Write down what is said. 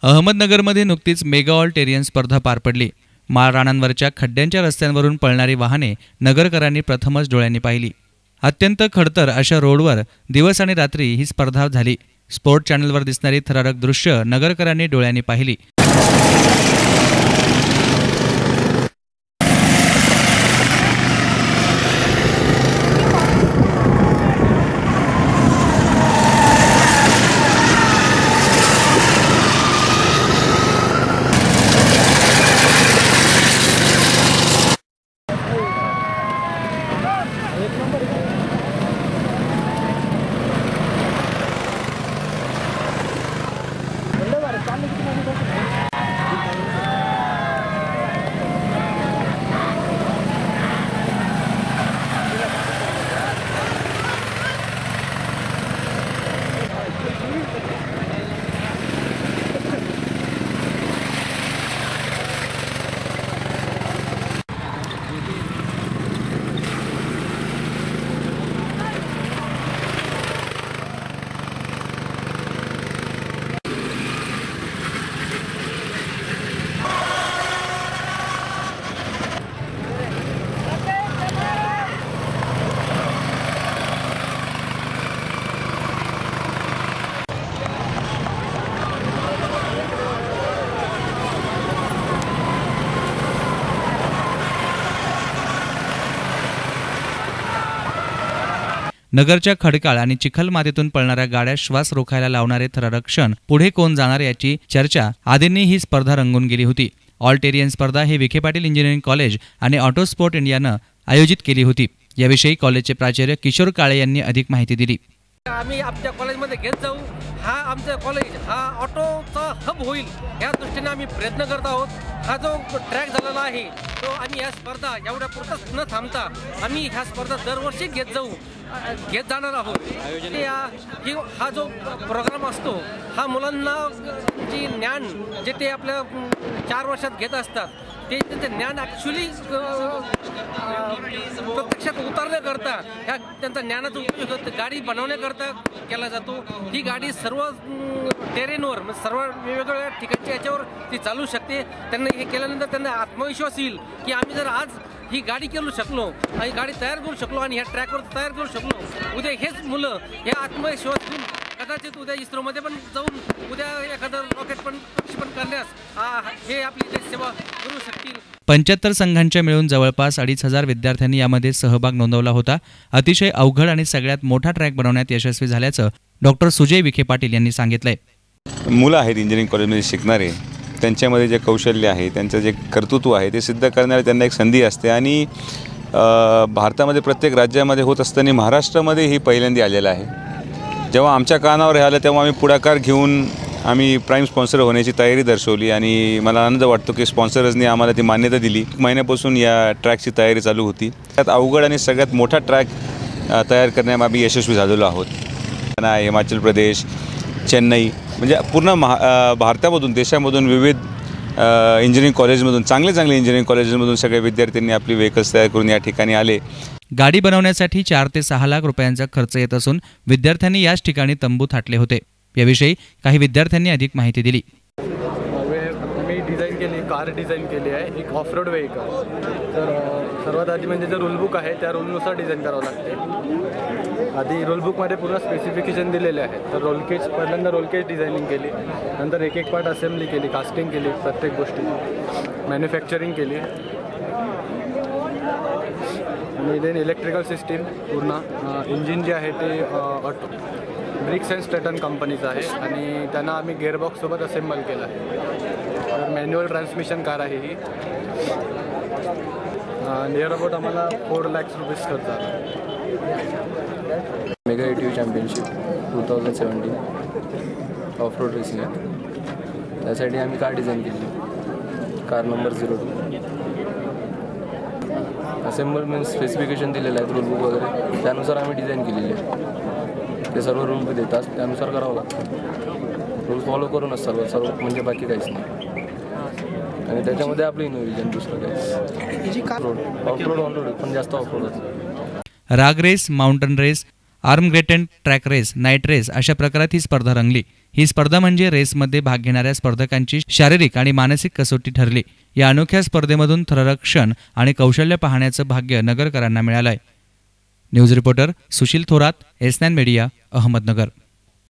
अहमदनगरमध्ये नुकतीच mega all टेरियन स्पर्धा पार पडली। माळरानांवरच्या खड्ड्यांच्या रस्त्यांवरून पळणारी वाहने नगरकरांनी प्रथमच डोळ्यांनी पाहिली। अत्यंत खडतर अशा रोडवर दिवस आणि रात्री ही स्पर्धा झाली। स्पोर्ट चॅनलवर दिसणारी थरारक दृश्य नगरकरांनी डोळ्यांनी पाहिली। नगरच्या खडकाळ आणि चिखल मातीतून पळणाऱ्या गाड्या श्वास रोखायला लावणारे थरारक क्षण, पुढे कोण जाणार याची चर्चा आदींनी ही स्पर्धा रंगून गेली होती। ऑल टेरियन स्पर्धा हे विखे पाटील इंजिनिअरिंग कॉलेज आणि ऑटो स्पोर्ट इंडियानं आयोजित केली होती। याविषयी कॉलेजचे प्राचार्य किशोर काळे यांनी अधिक माहिती दिली। आम्ही आपल्या कॉलेजमध्ये घेत जाऊ, हा आमचा कॉलेज हा ऑटोचा हब होईल या दृष्टीने आम्ही प्रयत्न करत आहोत। हा जो ट्रॅक झालेला आहे तो आम्ही या स्पर्धा एवढ्या पुरतच न थांबता आम्ही ह्या स्पर्धा दरवर्षी घेत जाणार आहोत। हा जो प्रोग्राम असतो हा मुलांना जी ज्ञान जे ते आपल्या 4 वर्षात घेत असतात ते त्यांचं ज्ञान ॲक्च्युली प्रत्यक्षात उतरण्याकरता ह्या त्यांचा ज्ञानाचा उपयोग गाडी बनवण्याकरता केला जातो। ही गाडी सर्व टेरेनवर सर्व वेगवेगळ्या ठिकाणच्या याच्यावर ती चालू शकते। त्यांना हे केल्यानंतर त्यांना आत्मविश्वास येईल की आम्ही जर आज ही गाडी करू शकलो आणि गाडी तयार करू शकलो आणि ह्या ट्रॅकवर तयार करू शकलो, उद्या हेच मुलं हे आत्मविश्वास घेऊन कदाचित उद्या इस्रोमध्ये पण जाऊन उद्या एखादं रॉकेट पण प्रक्षेपण करण्यास हे आपली सेवा करू शकतील। 75 संघांच्या मिळून जवळपास 2500 विद्यार्थ्यांनी यामध्ये सहभाग नोंदवला होता। अतिशय अवघड आणि सगळ्यात मोठा ट्रॅक बनवण्यात यशस्वी झाल्याचं डॉक्टर सुजय विखे पाटील यांनी सांगितलंय। मुलं आहेत इंजिनिअरिंग कॉलेजमध्ये शिकणारे, त्यांच्यामध्ये जे कौशल्य आहे, त्यांचं जे कर्तृत्व आहे ते सिद्ध करणारे त्यांना एक संधी असते आणि भारतामध्ये प्रत्येक राज्यामध्ये होत असताना महाराष्ट्रामध्ये ही पहिल्यांदा आलेलं आहे। जेव्हा आमच्या कानावर हे आलं तेव्हा आम्ही पुढाकार घेऊन आम्ही प्राईम स्पॉन्सर होण्याची तयारी दर्शवली आणि मला आनंद वाटतो की स्पॉन्सर्सनी आम्हाला ती मान्यता दिली। 1 महिन्यापासून या ट्रॅकची तयारी चालू होती। त्यात अवघड आणि सगळ्यात मोठा ट्रॅक तयार करण्यात आम्ही यशस्वी झालेलो आहोत। हिमाचल प्रदेश, चेन्नई म्हणजे पूर्ण भारतामधून देशामधून विविध इंजिनिअरिंग कॉलेजमधून चांगले इंजिनिअरिंग कॉलेजेसमधून सगळे विद्यार्थ्यांनी आपली व्हेकल्स तयार करून या ठिकाणी आले। गाडी बनवण्यासाठी 4 ते 6 लाख रुपयांचा खर्च येत असून विद्यार्थ्यांनी याच ठिकाणी तंबू थाटले होते। याविषयी काही विद्यार्थ्यांनी अधिक माहिती दिली। मी डिझाईन केली, कार डिझाईन केली आहे, एक ऑफ रोड व्हेकल। तर सर्वात आधी म्हणजे जे रूलबुक आहे त्या रूलनुसार डिझाईन करावं लागते। आधी रूलबुकमध्ये पूर्ण स्पेसिफिकेशन दिलेले आहेत। तर पहिल्यांदा रोल केज डिझायनिंग केली, नंतर एक पार्ट असेंब्ली केली, कास्टिंग केली, प्रत्येक गोष्टी मॅन्युफॅक्चरिंग केली आणि देन इलेक्ट्रिकल सिस्टीम पूर्ण इंजिन जे आहे ते ऑटो ब्रिक्स अँड स्ट्रॅटन कंपनीचं आहे आणि त्यांना आम्ही गेअरबॉक्ससोबत असेंबल केलं आहे। तर मॅन्युअल ट्रान्समिशन कार आहे ही। नियर अबाउट आम्हाला 4 लाख रुपीज खर्च आला। Mega ATV championship 2017 of road racing आहे। त्यासाठी आम्ही कार डिझाईन केली, car number 02। Assemble means specification दिलेलं आहे, रूलबुक वगैरे त्यानुसार आम्ही डिझाईन केलेली आहे। ते सर्व रूल देतात त्यानुसार करावं लागतं। रूल फॉलो करूनच सर्व म्हणजे बाकी काहीच नाही आणि त्याच्यामध्ये आपलं इनोव्हेशन दुसरं काही ऑफ रोड ऑन रोड पण जास्त ऑफ रोड। राग रेस, माउंटन रेस आर्मग्रेटेड ट्रॅक रेस, नाईट रेस अशा प्रकारात ही स्पर्धा रंगली. ही स्पर्धा म्हणजे रेसमध्ये भाग घेणाऱ्या स्पर्धकांची शारीरिक आणि मानसिक कसोटी ठरली. या अनोख्या स्पर्धेमधून थरारक आणि कौशल्य पाहण्याचं भाग्य नगरकरांना मिळालंय. News reporter Sushil Thorat, S9 media, Ahmednagar.